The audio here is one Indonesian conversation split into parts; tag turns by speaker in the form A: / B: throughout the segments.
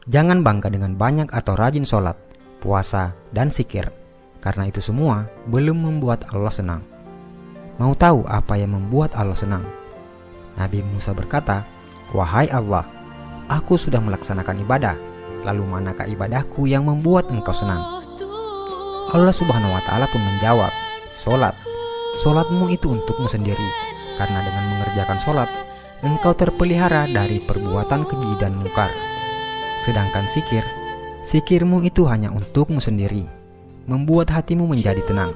A: Jangan bangga dengan banyak atau rajin sholat, puasa, dan zikir, karena itu semua belum membuat Allah senang. Mau tahu apa yang membuat Allah senang? Nabi Musa berkata, "Wahai Allah, aku sudah melaksanakan ibadah, lalu manakah ibadahku yang membuat engkau senang?" Allah Subhanahu wa Ta'ala pun menjawab, "Sholat. Sholatmu itu untukmu sendiri, karena dengan mengerjakan sholat, engkau terpelihara dari perbuatan keji dan mungkar. Sedangkan zikir, zikirmu itu hanya untukmu sendiri, membuat hatimu menjadi tenang.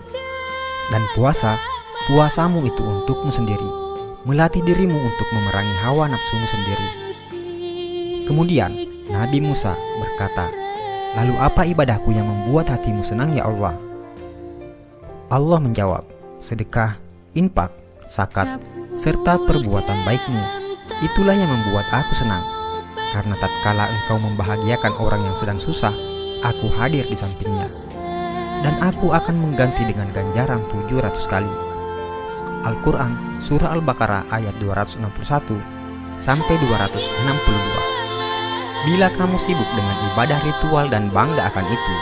A: Dan puasa, puasamu itu untukmu sendiri, melatih dirimu untuk memerangi hawa nafsumu sendiri." Kemudian Nabi Musa berkata, "Lalu apa ibadahku yang membuat hatimu senang ya Allah?" Allah menjawab, "Sedekah, infak, zakat, serta perbuatan baikmu, itulah yang membuat aku senang. Karena tatkala engkau membahagiakan orang yang sedang susah, aku hadir di sampingnya. Dan aku akan mengganti dengan ganjaran 700 kali." Al-Quran Surah Al-Baqarah ayat 261 sampai 262. Bila kamu sibuk dengan ibadah ritual dan bangga akan itu,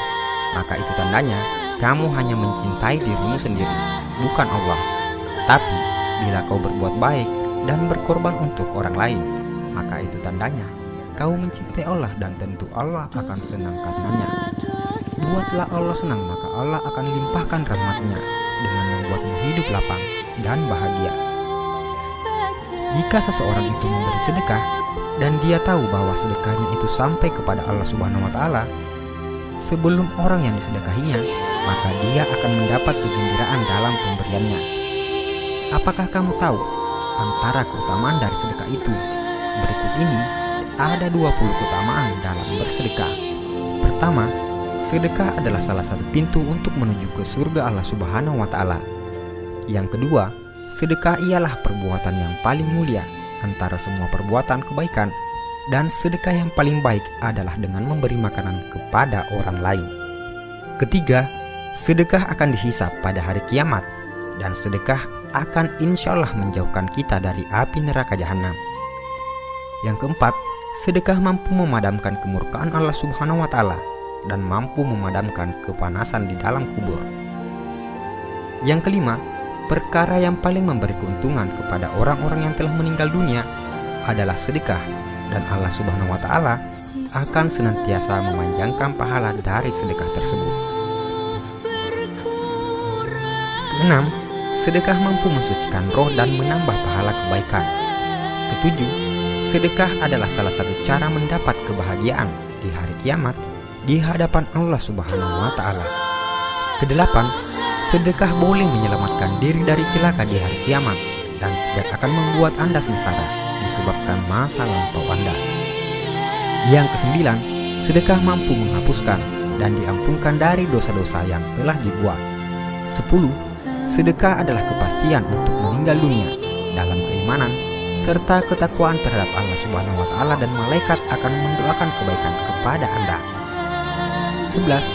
A: maka itu tandanya kamu hanya mencintai dirimu sendiri, bukan Allah. Tapi bila kau berbuat baik dan berkorban untuk orang lain, maka itu tandanya kau mencintai Allah, dan tentu Allah akan senang karenanya. Buatlah Allah senang, maka Allah akan limpahkan rahmat-Nya dengan membuatmu hidup lapang dan bahagia. Jika seseorang itu memberi sedekah dan dia tahu bahwa sedekahnya itu sampai kepada Allah Subhanahu wa Ta'ala sebelum orang yang disedekahinya, maka dia akan mendapat kegembiraan dalam pemberiannya. Apakah kamu tahu antara keutamaan dari sedekah itu? Berikut ini ada 20 keutamaan dalam bersedekah. Pertama, sedekah adalah salah satu pintu untuk menuju ke surga Allah Subhanahu wa Ta'ala. Yang kedua, sedekah ialah perbuatan yang paling mulia antara semua perbuatan kebaikan, dan sedekah yang paling baik adalah dengan memberi makanan kepada orang lain. Ketiga, sedekah akan dihisap pada hari kiamat, dan sedekah akan insya Allah menjauhkan kita dari api neraka jahanam. Yang keempat, sedekah mampu memadamkan kemurkaan Allah Subhanahu wa Ta'ala dan mampu memadamkan kepanasan di dalam kubur. Yang kelima, perkara yang paling memberi keuntungan kepada orang-orang yang telah meninggal dunia adalah sedekah, dan Allah Subhanahu wa Ta'ala akan senantiasa memanjangkan pahala dari sedekah tersebut. Keenam, sedekah mampu mensucikan roh dan menambah pahala kebaikan. Ketujuh, sedekah adalah salah satu cara mendapat kebahagiaan di hari kiamat di hadapan Allah Subhanahu wa Ta'ala. Kedelapan, sedekah boleh menyelamatkan diri dari celaka di hari kiamat dan tidak akan membuat Anda sengsara disebabkan masa lampau Anda. Yang kesembilan, sedekah mampu menghapuskan dan diampunkan dari dosa-dosa yang telah dibuat. 10. Sedekah adalah kepastian untuk meninggal dunia dalam keimanan serta ketakwaan terhadap Allah Subhanahu wa Ta'ala, dan malaikat akan mendoakan kebaikan kepada Anda. 11.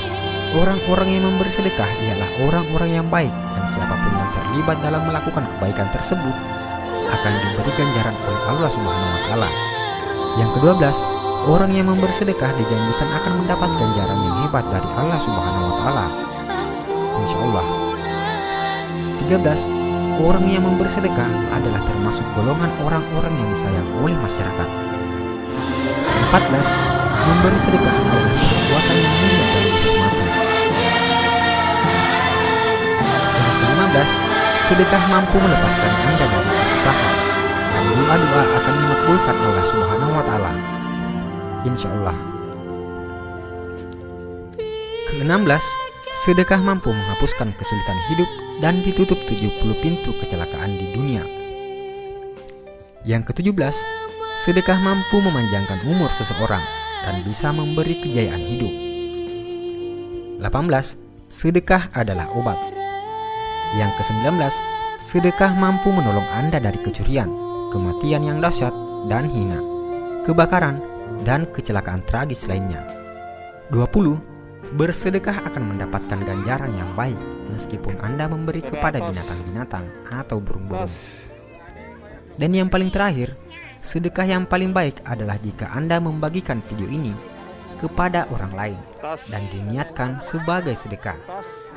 A: Orang-orang yang memberi sedekah ialah orang-orang yang baik, dan siapapun yang terlibat dalam melakukan kebaikan tersebut akan diberi ganjaran oleh Allah Subhanahu wa Ta'ala. Yang ke-12, orang yang memberi sedekah dijanjikan akan mendapat ganjaran yang hebat dari Allah Subhanahu wa Ta'ala, insyaallah. 13. Orang yang memberi sedekah adalah termasuk golongan orang-orang yang disayang oleh masyarakat. 14. Memberi sedekah adalah perbuatan yang mulia dan dihormati. Yang ke-15, sedekah mampu melepaskan Anda dari kesusahan, dan doa-doa akan dimakbulkan Allah Subhanahu wa Ta'ala, insyaallah. Ke-16, sedekah mampu menghapuskan kesulitan hidup dan ditutup 70 pintu kecelakaan di dunia. Yang ke-17, sedekah mampu memanjangkan umur seseorang dan bisa memberi kejayaan hidup. 18. Sedekah adalah obat. Yang ke-19, sedekah mampu menolong Anda dari kecurian, kematian yang dahsyat dan hina, kebakaran, dan kecelakaan tragis lainnya. 20. Bersedekah akan mendapatkan ganjaran yang baik meskipun Anda memberi kepada binatang-binatang atau burung-burung. Dan yang paling terakhir, sedekah yang paling baik adalah jika Anda membagikan video ini kepada orang lain dan diniatkan sebagai sedekah.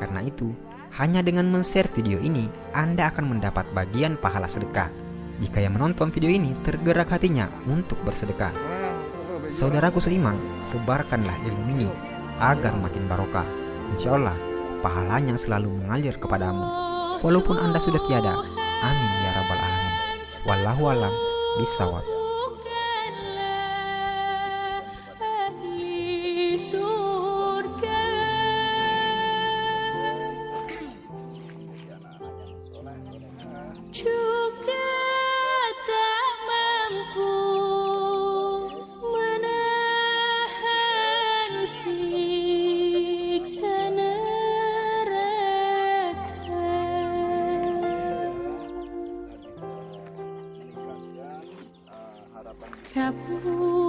A: Karena itu, hanya dengan men-share video ini, Anda akan mendapat bagian pahala sedekah jika yang menonton video ini tergerak hatinya untuk bersedekah. Saudaraku seiman, sebarkanlah ilmu ini agar makin barokah. Insya Allah, pahalanya selalu mengalir kepadamu, walaupun Anda sudah tiada. Amin ya rabbal alamin. Wallahu alam bisawab.
B: Juga tak mampu menahan siksa neraka. Kabur